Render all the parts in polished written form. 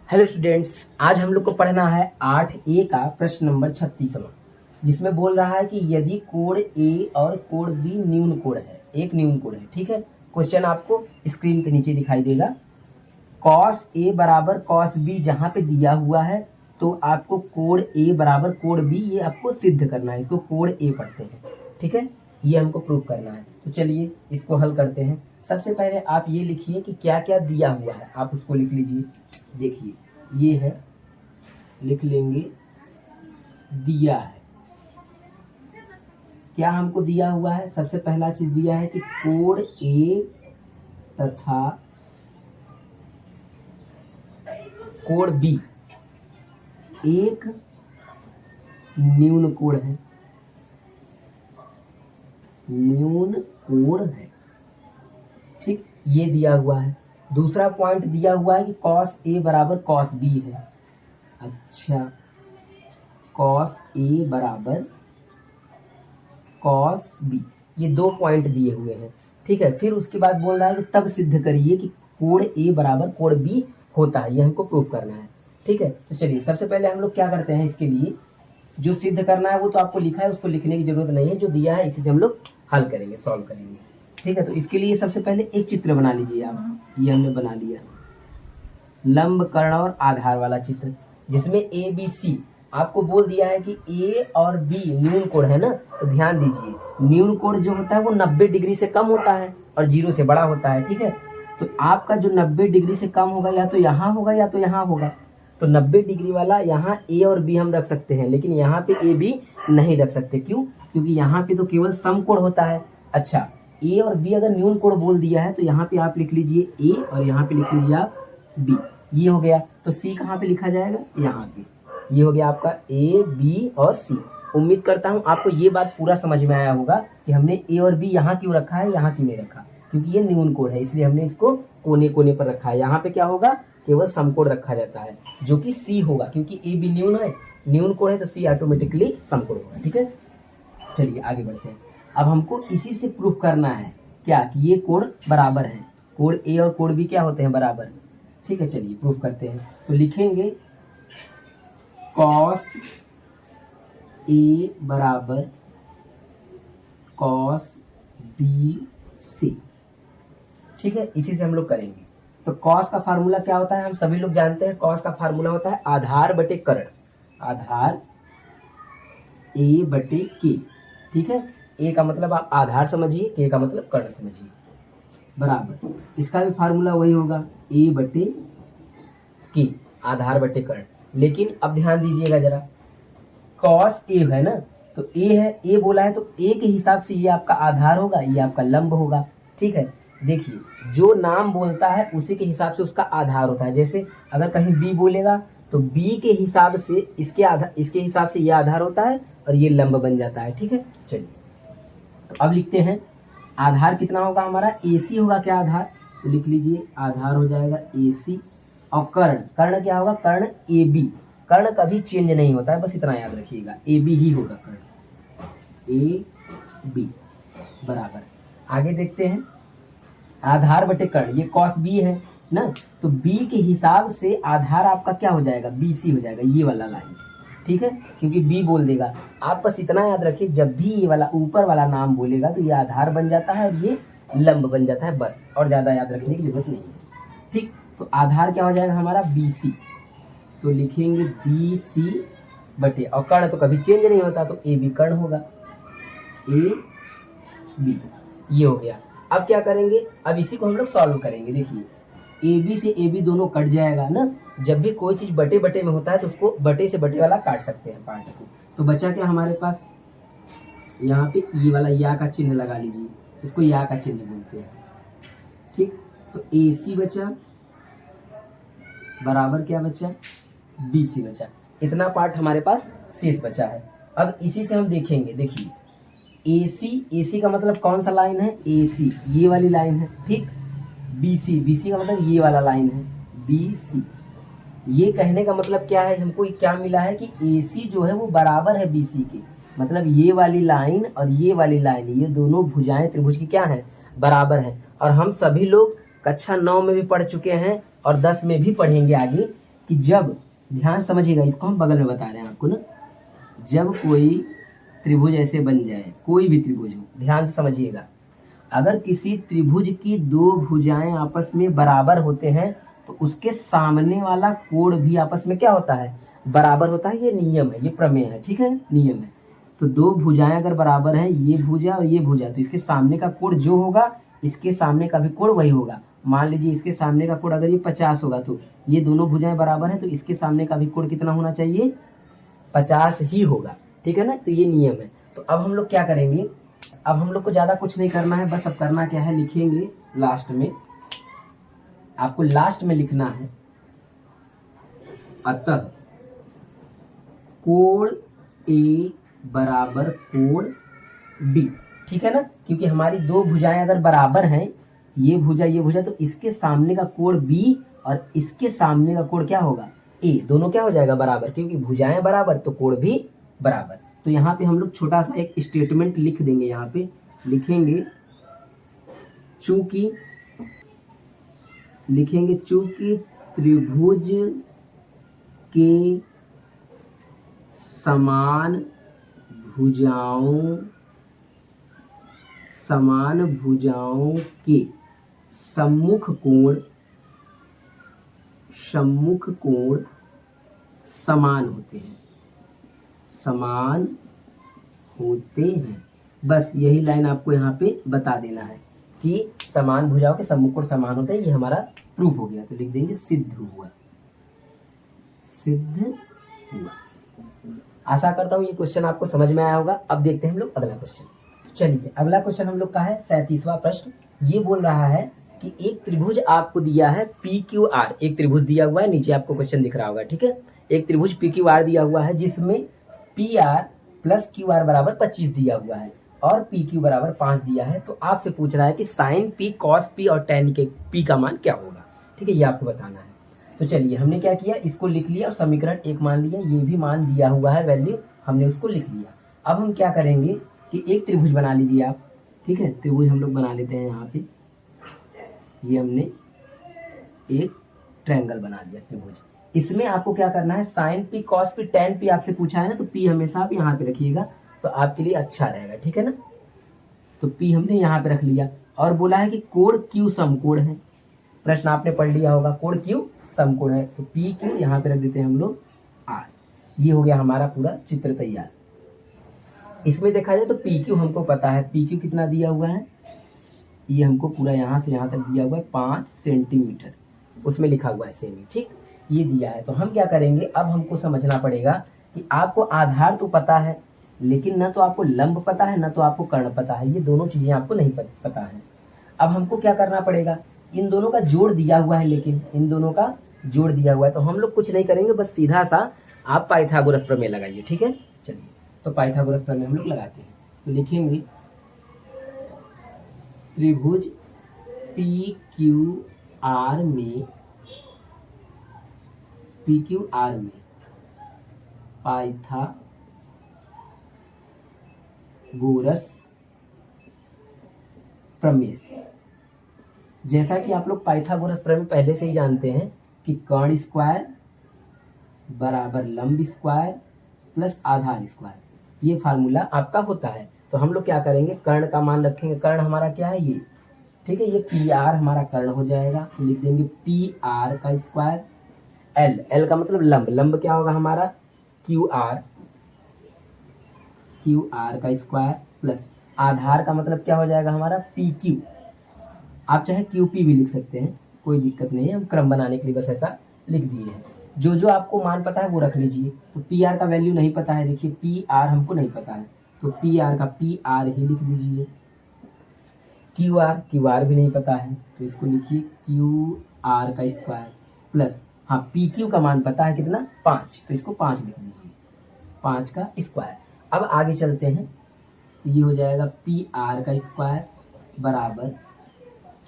Hello students, आज हम लोग को पढ़ना है 8A का प्रश्न नंबर 36वां, जिसमें बोल रहा है कि यदि कोण ए और कोण बी न्यून कोण है, एक न्यून कोण है। ठीक है, क्वेश्चन आपको स्क्रीन के नीचे दिखाई देगा। कॉस ए बराबर कॉस बी जहां पे दिया हुआ है, तो आपको कोण ए बराबर कोण बी ये आपको सिद्ध करना है। इसको कोण ए पढ़ते हैं। ठीक है, ये हमको प्रूव करना है। तो चलिए इसको हल करते हैं। सबसे पहले आप ये लिखिए कि क्या क्या दिया हुआ है, आप उसको लिख लीजिए। देखिए ये है, लिख लेंगे दिया है। क्या हमको दिया हुआ है? सबसे पहला चीज दिया है कि कोण ए तथा कोण बी एक न्यून कोण है, न्यून कोण है। ठीक, ये दिया हुआ है। दूसरा पॉइंट दिया हुआ है कि कॉस ए बराबर कॉस बी है। अच्छा, कॉस ए बराबर कॉस बी, ये दो पॉइंट दिए हुए हैं। ठीक है, फिर उसके बाद बोल रहा है कि तब सिद्ध करिए कि कोण ए बराबर कोण बी होता है। ये हमको प्रूव करना है। ठीक है, तो चलिए सबसे पहले हम लोग क्या करते हैं, इसके लिए जो सिद्ध करना है वो तो आपको लिखा है, उसको लिखने की जरूरत नहीं है। जो दिया है इसी से हम लोग हल करेंगे, सॉल्व करेंगे। ठीक है, तो इसके लिए सबसे पहले एक चित्र बना लीजिए आप। ये हमने बना लिया, लंब कर्ण और आधार वाला चित्र, जिसमें ए बी सी आपको बोल दिया है कि ए और बी न्यून कोण है ना। तो ध्यान दीजिए, न्यून कोण जो होता है वो 90 डिग्री से कम होता है और 0 से बड़ा होता है। ठीक है, तो आपका जो 90 डिग्री से कम होगा या तो यहाँ होगा या तो यहाँ होगा। तो 90 डिग्री वाला यहाँ ए और बी हम रख सकते हैं, लेकिन यहाँ पे ए बी नहीं रख सकते। क्यों? क्योंकि यहाँ पे तो केवल समकोण होता है। अच्छा, ए और बी अगर न्यून कोण बोल दिया है तो यहाँ पे आप लिख लीजिए ए और यहाँ पे लिख लीजिए आप बी। ये हो गया। तो सी कहाँ पे लिखा जाएगा? यहाँ पे। ये हो गया आपका ए बी और सी। उम्मीद करता हूँ आपको ये बात पूरा समझ में आया होगा कि हमने ए और बी यहाँ क्यों रखा है, यहाँ क्यों नहीं रखा। क्योंकि ये न्यून कोण है, इसलिए हमने इसको कोने कोने पर रखा है। यहाँ पे क्या होगा, केवल समकोण रखा जाता है, जो कि सी होगा। क्योंकि ए बी न्यून है, न्यून कोण है, तो सी ऑटोमेटिकली समकोण होगा। ठीक है, चलिए आगे बढ़ते हैं। अब हमको इसी से प्रूफ करना है क्या, कि ये कोण बराबर है। कोण ए और कोण बी क्या होते हैं? बराबर। ठीक है, चलिए प्रूफ करते हैं। तो लिखेंगे कॉस ए बराबर कॉस बी सी। ठीक है, इसी से हम लोग करेंगे। तो कॉस का फार्मूला क्या होता है, हम सभी लोग जानते हैं। कॉस का फार्मूला होता है आधार बटे कर्ण, आधार ए बटे के। ठीक है, ए का मतलब आप आधार समझिए, के का मतलब कर्ण समझिए, बराबर। इसका भी फार्मूला वही होगा, ए बटे के, आधार बटे कर्ण। लेकिन अब ध्यान दीजिएगा जरा, कॉस ए है ना, तो ए है, ए बोला है, तो ए के हिसाब से ये आपका आधार होगा, ये आपका लंब होगा। ठीक है, देखिए जो नाम बोलता है उसी के हिसाब से उसका आधार होता है। जैसे अगर कहीं बी बोलेगा तो बी के हिसाब से इसके हिसाब से ये आधार होता है और ये लंब बन जाता है। ठीक है, चलिए तो अब लिखते हैं आधार कितना होगा हमारा, ए सी होगा। क्या आधार? तो लिख लीजिए आधार हो जाएगा ए सी। और कर्ण, कर्ण क्या होगा? कर्ण ए बी। कर्ण कभी चेंज नहीं होता है, बस इतना याद रखिएगा, ए बी ही होगा कर्ण, ए बी बराबर। आगे देखते हैं, आधार बटे कर्ण, ये कॉस बी है ना, तो बी के हिसाब से आधार आपका क्या हो जाएगा? बी सी हो जाएगा, ये वाला लाइन। ठीक है, क्योंकि बी बोल देगा। आप बस इतना याद रखिए, जब भी ये वाला ऊपर वाला नाम बोलेगा तो ये आधार बन जाता है और ये लंब बन जाता है, बस। और ज्यादा याद रखने की जरूरत नहीं है। ठीक, तो आधार क्या हो जाएगा हमारा? B C. तो लिखेंगे बी सी बटे, और कर्ण तो कभी चेंज नहीं होता, तो ए बी कर्ण होगा, ए बी। ये हो गया। अब क्या करेंगे, अब इसी को हम लोग सॉल्व करेंगे। देखिए ए बी से ए बी दोनों कट जाएगा ना। जब भी कोई चीज बटे बटे में होता है तो उसको बटे से बटे वाला काट सकते हैं पार्ट को। तो बचा क्या हमारे पास, यहाँ पे ये वाला या का चिन्ह लगा लीजिए, इसको या का चिन्ह बोलते हैं। ठीक, तो ए सी बचा बराबर क्या बचा? बी सी बचा। इतना पार्ट हमारे पास शेष बचा है। अब इसी से हम देखेंगे, देखिए ए सी का मतलब कौन सा लाइन है? ए सी, ये वाली लाइन है। ठीक, बी सी का मतलब ये वाला लाइन है, बी सी। ये कहने का मतलब क्या है, हमको क्या मिला है कि ए सी जो है वो बराबर है बी सी के। मतलब ये वाली लाइन और ये वाली लाइन, ये दोनों भुजाएं त्रिभुज की क्या है? बराबर है। और हम सभी लोग कक्षा 9 में भी पढ़ चुके हैं और 10 में भी पढ़ेंगे आगे कि जब, ध्यान समझिएगा, इसको हम बगल में बता रहे हैं आपको ना, जब कोई त्रिभुज ऐसे बन जाए, कोई भी त्रिभुज हो, ध्यान से समझिएगा, अगर किसी त्रिभुज की दो भुजाएं आपस में बराबर होते हैं तो उसके सामने वाला कोण भी आपस में क्या होता है, बराबर होता है। ये नियम है, ये प्रमेय है, ठीक है, नियम है। तो दो भुजाएं अगर बराबर हैं, ये भुजा और ये भुजा, तो इसके सामने का कोण जो होगा इसके सामने का भी कोण वही होगा। मान लीजिए इसके सामने का कोण अगर ये 50 होगा तो ये दोनों भुजाएं बराबर हैं, तो इसके सामने का भी कोण कितना होना चाहिए, 50 ही होगा, ठीक है ना। तो ये नियम है। तो अब हम लोग क्या करेंगे, अब हम लोग को ज़्यादा कुछ नहीं करना है, बस अब करना क्या है, लिखेंगे लास्ट में, आपको लास्ट में लिखना है, अतः कोण ए बराबर कोण बी, ठीक है ना। क्योंकि हमारी दो भुजाएं अगर बराबर हैं, ये भुजा, तो इसके सामने का कोण बी और इसके सामने का कोण क्या होगा, ए, दोनों क्या हो जाएगा, बराबर, क्योंकि भुजाएं बराबर तो कोण भी बराबर। तो यहाँ पे हम लोग छोटा सा एक स्टेटमेंट लिख देंगे, यहाँ पे लिखेंगे चूंकि त्रिभुज के समान भुजाओं के सम्मुख कोण समान होते हैं। बस यही लाइन आपको यहाँ पे बता देना है कि समान भुजाओं के सम्मुख कोण समान होते हैं, ये हमारा प्रूफ हो गया। तो लिख देंगे सिद्ध हुआ। आशा करता हूँ ये क्वेश्चन आपको समझ में आया होगा। अब देखते हैं हम लोग अगला क्वेश्चन। चलिए, अगला क्वेश्चन हम लोग का है 37वां प्रश्न। ये बोल रहा है कि एक त्रिभुज आपको दिया है PQR, एक त्रिभुज दिया हुआ है, नीचे आपको क्वेश्चन दिख रहा होगा, ठीक है। एक त्रिभुज PQR दिया हुआ है जिसमें PR प्लस QR बराबर 25 दिया हुआ है और PQ बराबर 5 दिया है। तो आपसे पूछ रहा है कि साइन P, कॉस P और टेन के P का मान क्या होगा, ठीक है, ये आपको बताना है। तो चलिए, हमने क्या किया, इसको लिख लिया और समीकरण 1 मान लिया, ये भी मान दिया हुआ है वैल्यू, हमने उसको लिख लिया। अब हम क्या करेंगे कि एक त्रिभुज बना लीजिए आप, ठीक है, त्रिभुज हम लोग बना लेते हैं। यहाँ पे ये हमने एक ट्रायंगल बना दिया त्रिभुज। इसमें आपको क्या करना है, sine P, cos P, tan P आपसे पूछा है ना, तो P हमेशा आप यहाँ पे रखिएगा तो आपके लिए अच्छा रहेगा, ठीक है ना। तो P हमने यहाँ पे रख लिया और बोला है कि कोण Q समकोण है। प्रश्न आपने पढ़ लिया होगा, कोण Q समकोण है, तो PQ यहाँ पे रख देते हैं हम लोग R। ये हो गया हमारा पूरा चित्र तैयार। इसमें देखा जाए तो PQ हमको पता है, PQ कितना दिया हुआ है, ये हमको पूरा यहाँ से यहाँ तक दिया हुआ है 5 सेंटीमीटर, उसमें लिखा हुआ है सेमी, ठीक, ये दिया है। तो हम क्या करेंगे, अब हमको समझना पड़ेगा कि आपको आधार तो पता है लेकिन न तो आपको लंब पता है न तो आपको कर्ण पता है, ये दोनों चीजें आपको नहीं पता है। अब हमको क्या करना पड़ेगा, इन दोनों का जोड़ दिया हुआ है, लेकिन इन दोनों का जोड़ दिया हुआ है, तो हम लोग कुछ नहीं करेंगे, बस सीधा सा आप पाइथागोरस प्रमेय लगाइए, ठीक है। चलिए, तो पाइथागोरस प्रमेय हम लोग लगाते हैं। तो लिखेंगे त्रिभुज PQR में पाइथागोरस प्रमेय से, जैसा कि आप लोग पाइथागोरस प्रमेय पहले से ही जानते हैं कि कर्ण स्क्वायर बराबर लंब स्क्वायर प्लस आधार स्क्वायर, ये फार्मूला आपका होता है। तो हम लोग क्या करेंगे, कर्ण का मान रखेंगे, कर्ण हमारा क्या है ये, ठीक है, ये PR हमारा कर्ण हो जाएगा, तो लिख देंगे PR का स्क्वायर, L का मतलब लंब, लंब क्या होगा हमारा QR का स्क्वायर प्लस आधार का मतलब क्या हो जाएगा हमारा PQ, आप चाहे QP भी लिख सकते हैं, कोई दिक्कत नहीं है, हम क्रम बनाने के लिए बस ऐसा लिख दिए हैं। जो जो आपको मान पता है वो रख लीजिए। तो PR का वैल्यू नहीं पता है, देखिए PR हमको नहीं पता है, तो PR का PR ही लिख दीजिए। QR भी नहीं पता है, तो इसको लिखिए QR का स्क्वायर प्लस, हाँ PQ का मान पता है कितना, 5, तो इसको 5 लिख दीजिए, 5 का स्क्वायर। अब आगे चलते हैं, तो ये हो जाएगा PR का स्क्वायर बराबर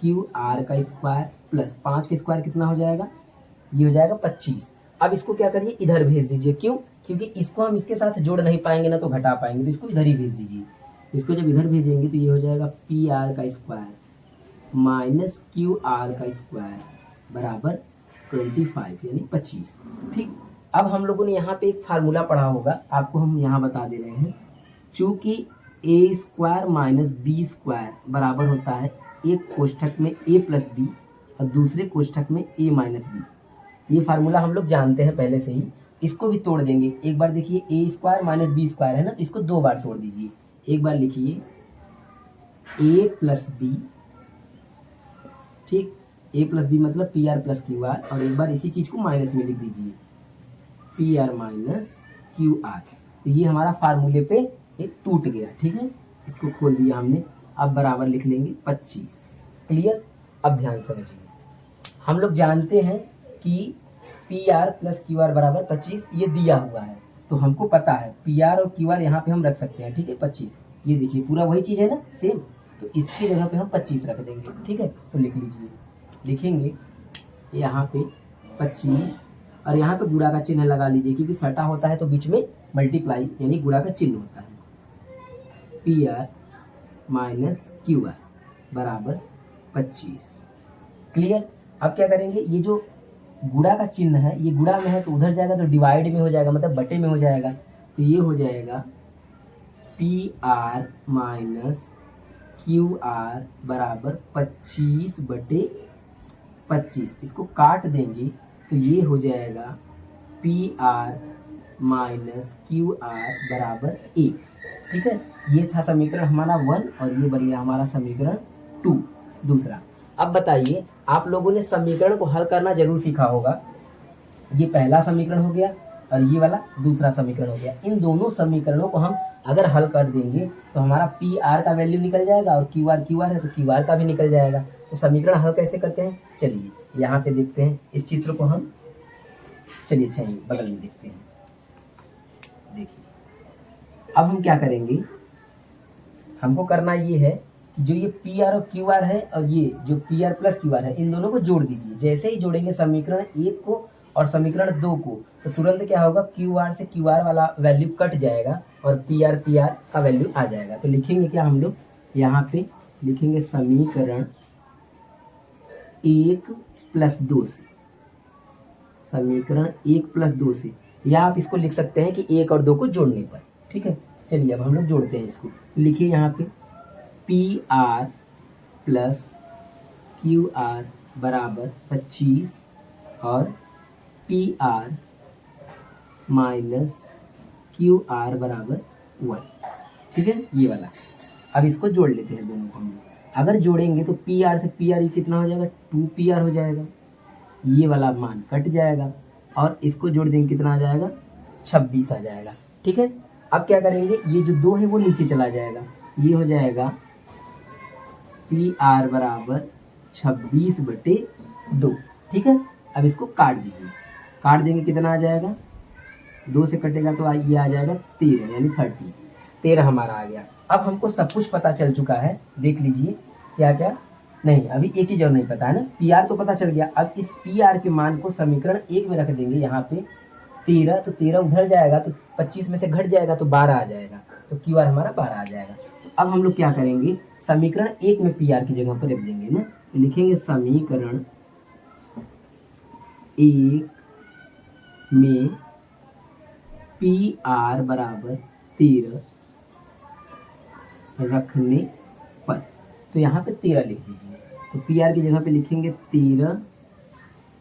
QR का स्क्वायर प्लस 5 का स्क्वायर कितना हो जाएगा, ये हो जाएगा 25। अब इसको क्या करिए, इधर भेज दीजिए, क्यों, क्योंकि इसको हम इसके साथ जोड़ नहीं पाएंगे ना तो घटा पाएंगे, तो इसको इधर ही भेज दीजिए। इसको जब इधर भेजेंगे तो ये हो जाएगा PR का स्क्वायर माइनस QR का स्क्वायर बराबर 25 यानी 25। ठीक, अब हम लोगों ने यहाँ पे एक फार्मूला पढ़ा होगा, आपको हम यहाँ बता दे रहे हैं। चूंकि ए स्क्वायर माइनस बी स्क्वायर बराबर होता है एक कोष्ठक में ए प्लस बी और दूसरे कोष्ठक में ए माइनस बी। ये फार्मूला हम लोग जानते हैं पहले से ही। इसको भी तोड़ देंगे एक बार। देखिए ए स्क्वायर माइनस बी स्क्वायर है ना, तो इसको 2 बार तोड़ दीजिए। एक बार लिखिए ए प्लस बी, ठीक, ए प्लस बी मतलब P R plus Q R, और एक बार इसी चीज को माइनस में लिख दीजिए P R minus Q R. तो ये हमारा फार्मूले पे एक टूट गया। ठीक है, इसको खोल दिया हमने। अब बराबर लिख लेंगे 25। क्लियर। अब ध्यान समझिए, हम लोग जानते हैं कि P R plus Q R बराबर 25, ये दिया हुआ है तो हमको पता है पी आर और क्यू आर यहाँ पे हम रख सकते हैं। ठीक है, 25, ये देखिए पूरा वही चीज़ है ना, सेम, तो इसकी जगह पे हम 25 रख देंगे। ठीक है, तो लिख लीजिए, लिखेंगे यहाँ पे 25 और यहाँ पे गुणा का चिन्ह लगा लीजिए, क्योंकि सटा होता है तो बीच में मल्टीप्लाई यानी गुणा का चिन्ह होता है। P R minus Q R बराबर 25। क्लियर। अब क्या करेंगे, ये जो गुणा का चिन्ह है ये गुणा में है तो उधर जाएगा तो डिवाइड में हो जाएगा, मतलब बटे में हो जाएगा। तो ये हो जाएगा P R minus Q R बराबर 25/25। इसको काट देंगे तो ये हो जाएगा P R minus Q R बराबर 1। ठीक है, ये था समीकरण हमारा 1 और ये बन गया हमारा समीकरण 2 दूसरा। अब बताइए, आप लोगों ने समीकरण को हल करना जरूर सीखा होगा। ये पहला समीकरण हो गया और ये वाला दूसरा समीकरण हो गया। इन दोनों समीकरणों को हम अगर हल कर देंगे तो हमारा पी आर का वैल्यू निकल जाएगा और क्यू आर है तो क्यू आर का भी निकल जाएगा। तो समीकरण हल कैसे करते हैं, चलिए यहाँ पे देखते हैं इस चित्र को हम। चलिए अच्छा बगल में देखते हैं। देखिए अब हम क्या करेंगे, हमको करना ये है कि जो ये पी आर और क्यू आर है और ये जो P R plus Q R है, इन दोनों को जोड़ दीजिए। जैसे ही जोड़ेंगे समीकरण 1 को और समीकरण 2 को, तो तुरंत क्या होगा, क्यू आर से क्यू आर वाला वैल्यू कट जाएगा और पी आर का वैल्यू आ जाएगा। तो लिखेंगे क्या हम लोग, यहाँ पे लिखेंगे समीकरण 1 + 2 से, समीकरण 1 + 2 से, या आप इसको लिख सकते हैं कि 1 और 2 को जोड़ने पर। ठीक है, चलिए अब हम लोग जोड़ते हैं इसको। तो लिखिए यहाँ पे P R plus Q R बराबर 25 और P R minus Q R बराबर 1। ठीक है, ये वाला। अब इसको जोड़ लेते हैं दोनों को हम लोग। अगर जोड़ेंगे तो पी आर से पी आर कितना हो जाएगा, 2pr हो जाएगा। ये वाला मान कट जाएगा और इसको जोड़ देंगे कितना आ जाएगा, 26 आ जाएगा। ठीक है, अब क्या करेंगे, ये जो 2 है वो नीचे चला जाएगा, ये हो जाएगा पी आर बराबर 26/2। ठीक है, अब इसको काट दीजिए, काट देंगे कितना आ जाएगा, 2 से कटेगा तो ये आ जाएगा 13 यानी 30। 13 हमारा आ गया। अब हमको सब कुछ पता चल चुका है, देख लीजिए क्या क्या। नहीं, अभी एक चीज़ और नहीं पता है ना, पी आर तो पता चल गया। अब इस पी आर के मान को समीकरण 1 में रख देंगे, यहाँ पे 13, तो 13 उधर जाएगा तो 25 में से घट जाएगा तो 12 आ जाएगा, तो क्यू आर हमारा 12 आ जाएगा। तो अब हम लोग क्या करेंगे, समीकरण 1 में पी आर की जगह पर रख देंगे ना, तो लिखेंगे समीकरण 1 में पी आर बराबर 13 रखने पर, तो यहाँ पे 13 लिख दीजिए। तो पी आर की जगह पे लिखेंगे 13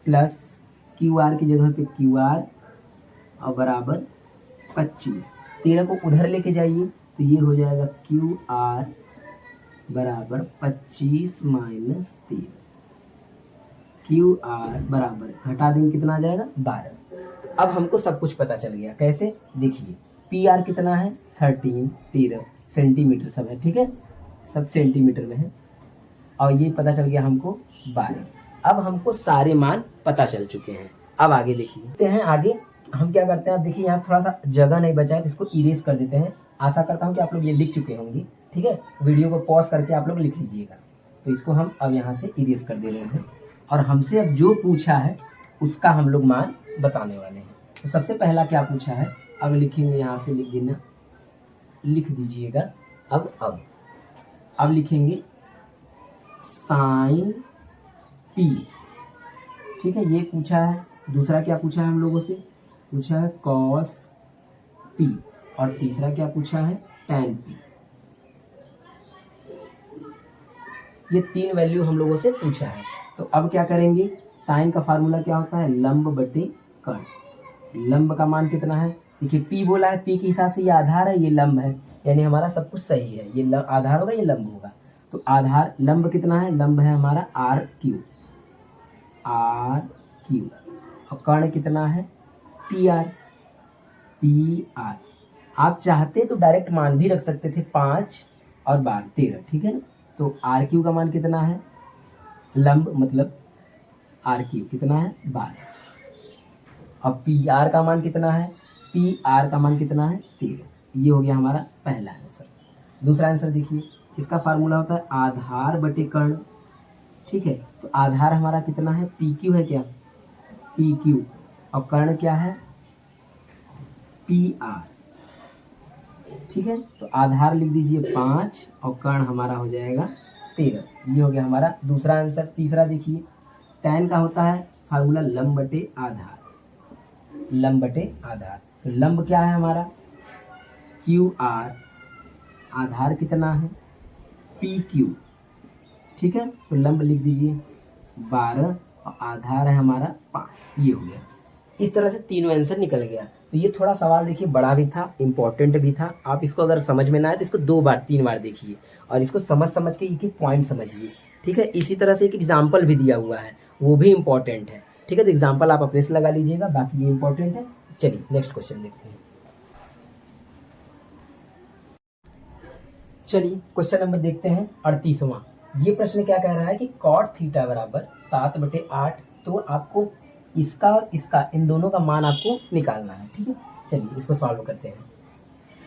प्लस क्यू आर की जगह पे क्यू आर और बराबर 25। 13 को उधर लेके जाइए तो ये हो जाएगा क्यू आर बराबर 25 माइनस 13। क्यू आर बराबर घटा देंगे कितना आ जाएगा, 12। तो अब हमको सब कुछ पता चल गया। कैसे, देखिए पी आर कितना है, 13 सेंटीमीटर सब है। ठीक है, सब सेंटीमीटर में है और ये पता चल गया हमको 12। अब हमको सारे मान पता चल चुके हैं। अब आगे देखिए आगे हम क्या करते हैं। अब देखिए यहाँ थोड़ा सा जगह नहीं बचा है तो इसको इरेज कर देते हैं। आशा करता हूँ कि आप लोग ये लिख चुके होंगे। ठीक है, वीडियो को पॉज करके आप लोग लिख लीजिएगा। तो इसको हम अब यहाँ से इरेज कर दे रहे हैं और हमसे अब जो पूछा है उसका हम लोग मान बताने वाले हैं। तो सबसे पहला क्या पूछा है, अब लिखेंगे यहाँ पे, लिख देना, लिख दीजिएगा। अब लिखेंगे साइन पी ठीक है, ये पूछा है। दूसरा क्या पूछा है हम लोगों से, पूछा है कॉस पी, और तीसरा क्या पूछा है, टैन पी। ये 3 वैल्यू हम लोगों से पूछा है। तो अब क्या करेंगे, साइन का फार्मूला क्या होता है, लंब बटे कर्ण। लंब का मान कितना है, देखिए पी बोला है, पी के हिसाब से ये आधार है, ये लंब है, यानी हमारा सब कुछ सही है। ये आधार होगा, ये लंब होगा। तो आधार लंब कितना है, लंब है हमारा आर क्यू, आर क्यू, और कर्ण कितना है, पी आर, पी आर। आप चाहते तो डायरेक्ट मान भी रख सकते थे, 5 और 12 13, ठीक है ना। तो आर क्यू का मान कितना है, लंब मतलब आर क्यू कितना है 12, और पी आर का मान कितना है, पी आर का मान कितना है 13। ये हो गया हमारा पहला आंसर। दूसरा आंसर देखिए, इसका फार्मूला होता है आधार बटे कर्ण, ठीक है। तो आधार हमारा कितना है, पी क्यू है क्या, पी क्यू, और कर्ण क्या है, पी आर, ठीक है। तो आधार लिख दीजिए 5 और कर्ण हमारा हो जाएगा 13। ये हो गया हमारा दूसरा आंसर। तीसरा देखिए, टैन का होता है फार्मूला लंब बटे आधार, लंब बटे आधार। तो लंब क्या है हमारा, क्यू आर, आधार कितना है, पी क्यू, ठीक है। तो लंब लिख दीजिए 12 और आधार है हमारा 5। ये हो गया। इस तरह से तीनों आंसर निकल गया। तो ये थोड़ा सवाल देखिए बड़ा भी था, इम्पोर्टेंट भी था। आप इसको अगर समझ में ना आए तो इसको 2 बार 3 बार देखिए, और इसको समझ समझ के एक एक पॉइंट समझिए, ठीक है। इसी तरह से एक एग्जाम्पल भी दिया हुआ है, वो भी इम्पोर्टेंट है, ठीक है। तो एग्जाम्पल आप अपने से लगा लीजिएगा, बाकी ये इंपॉर्टेंट है। चलिए नेक्स्ट क्वेश्चन देखते हैं। चलिए क्वेश्चन नंबर देखते हैं 38वां। ये प्रश्न क्या कह रहा है कि कॉट थीटा बराबर 7/8। तो आपको इसका और इसका, इन दोनों का मान आपको निकालना है, ठीक है। चलिए इसको सॉल्व करते हैं।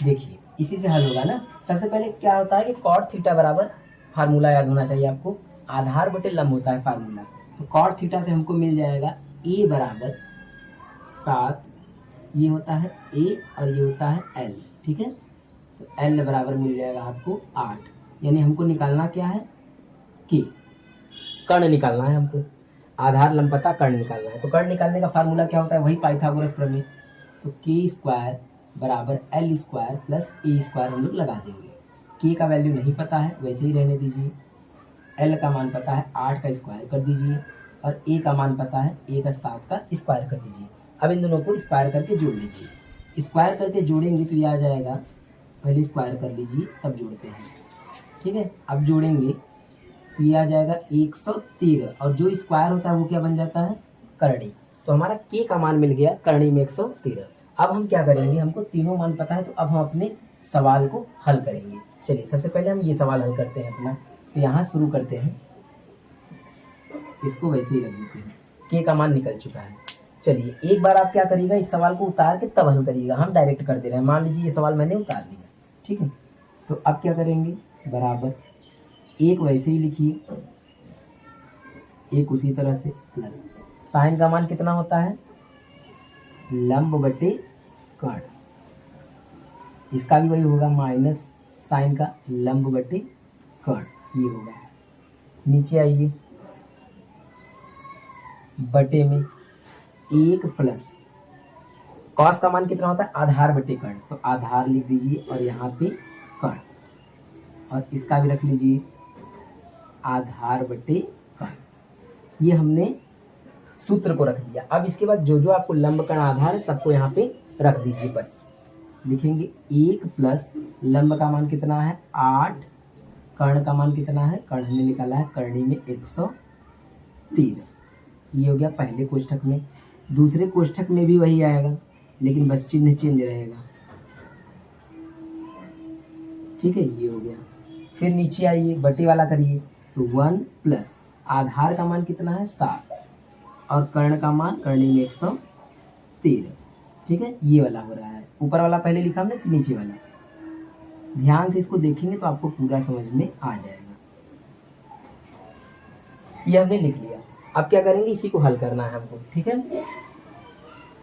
देखिए इसी से हल होगा ना। सबसे पहले क्या होता है कि कॉट थीटा बराबर, फार्मूला याद होना चाहिए आपको, आधार बटे लंब होता है फार्मूला। तो कॉट थीटा से हमको मिल जाएगा ए बराबर 7, ये होता है ए और ये होता है एल, ठीक है। तो एल बराबर मिल जाएगा आपको 8, यानी हमको निकालना क्या है, के, कर्ण निकालना है हमको। आधार लंब पता, कर्ण निकालना है। तो कर्ण निकालने का फार्मूला क्या होता है, वही पाइथागोरस प्रमेय। तो के स्क्वायर बराबर एल स्क्वायर प्लस ए स्क्वायर हम लोग लगा देंगे। के का वैल्यू नहीं पता है, वैसे ही रहने दीजिए। एल का मान पता है 8 का स्क्वायर कर दीजिए, और ए का मान पता है ए का 7 का स्क्वायर कर दीजिए। अब इन दोनों को स्क्वायर करके जोड़ लीजिए। स्क्वायर करके जोड़ेंगे तो ये आ जाएगा, पहले स्क्वायर कर लीजिए तब जोड़ते हैं, ठीक है। अब जोड़ेंगे तो ये आ जाएगा 113, और जो स्क्वायर होता है वो क्या बन जाता है, करणी। तो हमारा के का मान मिल गया करणी में 113। अब हम क्या करेंगे, हमको तीनों मान पता है, तो अब हम अपने सवाल को हल करेंगे। चलिए सबसे पहले हम ये सवाल हल करते हैं अपना। तो यहाँ शुरू करते हैं, इसको वैसे ही रख देते हैं, के का मान निकल चुका है। चलिए एक बार आप क्या करिएगा, इस सवाल को उतार के तब हल करिएगा। हम डायरेक्ट कर दे रहे हैं, मान लीजिए ये सवाल मैंने उतार लिया, ठीक है। तो अब क्या करेंगे, बराबर एक वैसे ही लिखिए, एक उसी तरह से, प्लस साइन का मान कितना होता है, लंब बटे कर्ण। इसका भी वही होगा, माइनस साइन का लंब बटे कर्ण, ये होगा। नीचे आइए, बटे में 1 प्लस कॉस का मान कितना होता है, आधार बटे कर्ण। तो आधार लिख दीजिए और यहाँ पे कर्ण, और इसका भी रख लीजिए आधार बटे कर्ण। ये हमने सूत्र को रख दिया। अब इसके बाद जो जो आपको लंब कर्ण आधार है सबको यहाँ पे रख दीजिए। बस लिखेंगे 1 प्लस लंब का मान कितना है 8, कर्ण का मान कितना है, कर्ण हमने निकाला है करणी में 103। ये हो गया पहले कोष्ठक में। दूसरे कोष्ठक में भी वही आएगा, लेकिन बस चिन्ह चेंज रहेगा, ठीक है। ये हो गया। फिर नीचे आइए, बटे वाला करिए। तो 1 प्लस आधार का मान कितना है 7, और कर्ण का मान करणी में 113, ठीक है। ये वाला हो रहा है, ऊपर वाला पहले लिखा हमने, फिर नीचे वाला। ध्यान से इसको देखेंगे तो आपको पूरा समझ में आ जाएगा। ये हमने लिख लिया। अब क्या करेंगे, इसी को हल करना है हमको, ठीक है।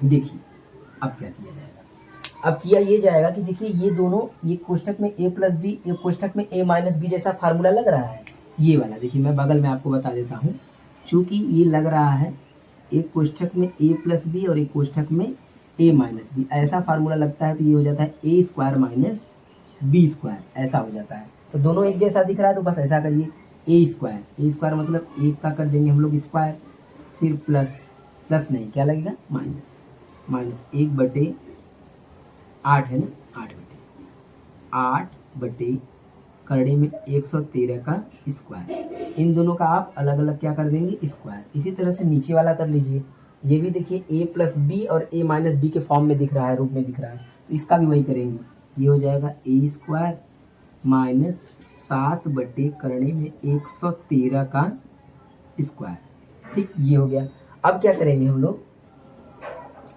देखिए अब क्या किया जाएगा। अब किया ये जाएगा कि देखिए ये दोनों, ये कोष्ठक में a प्लस बी, एक कोष्ठक में a माइनस बी जैसा फार्मूला लग रहा है। ये वाला देखिए मैं बगल में आपको बता देता हूँ, चूंकि ये लग रहा है एक कोष्ठक में a प्लस बी और एक कोष्ठक में a माइनस बी, ऐसा फार्मूला लगता है तो ये हो जाता है a square minus B square, ऐसा हो जाता है। तो दोनों एक जैसा दिख रहा है तो बस ऐसा करिए, a स्क्वायर मतलब एक का कर देंगे हम लोग स्क्वायर, फिर प्लस नहीं क्या लगेगा माइनस 1/8 है ना, 8/8 करड़े में 113 का स्क्वायर, इन दोनों का आप अलग अलग क्या कर देंगे स्क्वायर। इसी तरह से नीचे वाला कर लीजिए, ये भी देखिए a प्लस बी और a माइनस बी के फॉर्म में दिख रहा है, रूप में दिख रहा है, तो इसका भी वही करेंगे। ये हो जाएगा a स्क्वायर माइनस 7/, करड़े में 113 का स्क्वायर। ठीक, ये हो गया। अब क्या करेंगे हम लोग,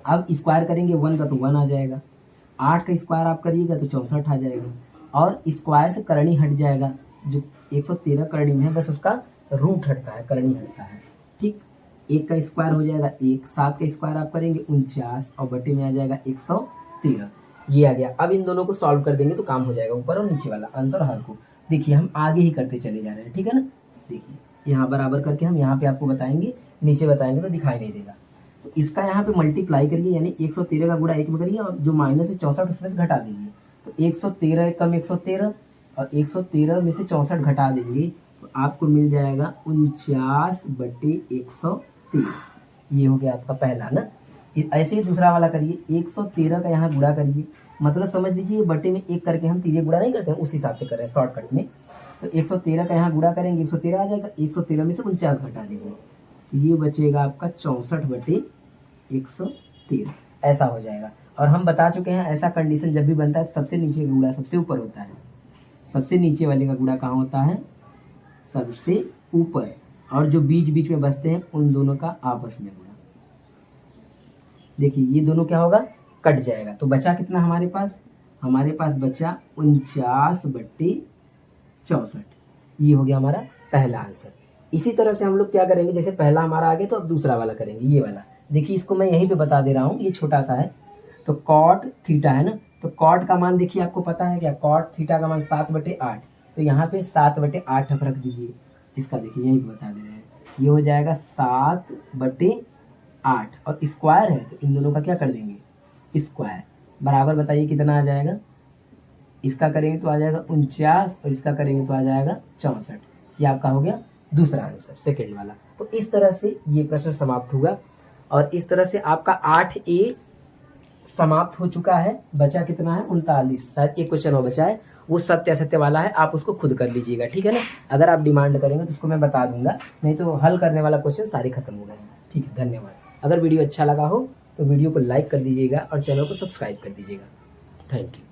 अब स्क्वायर करेंगे 1 का तो 1 आ जाएगा, 8 का स्क्वायर आप करिएगा तो 64 आ जाएगा, और स्क्वायर से करणी हट जाएगा, जो 113 करणी में है बस उसका रूट हटता है, करणी हटता है। ठीक, 1 का स्क्वायर हो जाएगा 1, 7 का स्क्वायर आप करेंगे 49 और बटे में आ जाएगा 113, ये आ गया। अब इन दोनों को सॉल्व कर देंगे तो काम हो जाएगा, ऊपर और नीचे वाला आंसर हर को। देखिए हम आगे ही करते चले जा रहे हैं, ठीक है ना। देखिए यहाँ बराबर करके हम यहाँ पे आपको बताएंगे, नीचे बताएंगे तो दिखाई नहीं देगा। तो इसका यहाँ पे मल्टीप्लाई करिए, यानी 113 का गुणा 1 में करिए और जो माइनस है 64 उसमें से घटा दीजिए, तो 113 कम 113 और 113 में से 64 घटा देंगे तो आपको मिल जाएगा 49/113। ये हो गया आपका पहला ना। ऐसे ही दूसरा वाला करिए, 113 का यहाँ गुणा करिए, मतलब समझ लीजिए बटे में 1 करके हम सीधे गुणा नहीं करते हैं, उस हिसाब से कर रहे हैं शॉर्टकट में। तो 113 का यहाँ गुणा करेंगे 113 आ जाएगा, 113 में से 49 घटा देंगे तो ये बचेगा आपका 64/113, ऐसा हो जाएगा। और हम बता चुके हैं ऐसा कंडीशन जब भी बनता है सबसे नीचे का गुणा सबसे ऊपर होता है, सबसे नीचे वाले का गुणा कहाँ होता है, सबसे ऊपर, और जो बीच बीच में बचते हैं उन दोनों का आपस में गुणा। देखिए ये दोनों क्या होगा, कट जाएगा, तो बचा कितना हमारे पास बचा 49/64, ये हो गया हमारा पहला आंसर। इसी तरह से हम लोग क्या करेंगे, जैसे पहला हमारा आ गया तो अब दूसरा वाला करेंगे, ये वाला देखिए, इसको मैं यहीं पे बता दे रहा हूँ, ये छोटा सा है। तो कॉट थीटा है ना, तो कॉट का मान देखिए आपको पता है क्या, कॉट थीटा का मान 7/8, तो यहाँ पे 7/8 आप रख दीजिए, इसका देखिए यहीं पे बता दे रहे हैं, ये हो जाएगा 7/8 और स्क्वायर है तो इन दोनों का क्या कर देंगे स्क्वायर, बराबर बताइए कितना आ जाएगा, इसका करेंगे तो आ जाएगा 49 और इसका करेंगे तो आ जाएगा 64, ये आपका हो गया दूसरा आंसर, सेकेंड वाला। तो इस तरह से ये प्रश्न समाप्त हुआ और इस तरह से आपका 8A समाप्त हो चुका है। बचा कितना है 39, शायद एक क्वेश्चन और बचा है, वो सत्य असत्य वाला है, आप उसको खुद कर लीजिएगा, ठीक है ना। अगर आप डिमांड करेंगे तो उसको मैं बता दूंगा, नहीं तो हल करने वाला क्वेश्चन सारे खत्म हो गए हैं। ठीक है, धन्यवाद। अगर वीडियो अच्छा लगा हो तो वीडियो को लाइक कर दीजिएगा और चैनल को सब्सक्राइब कर दीजिएगा। Thank you.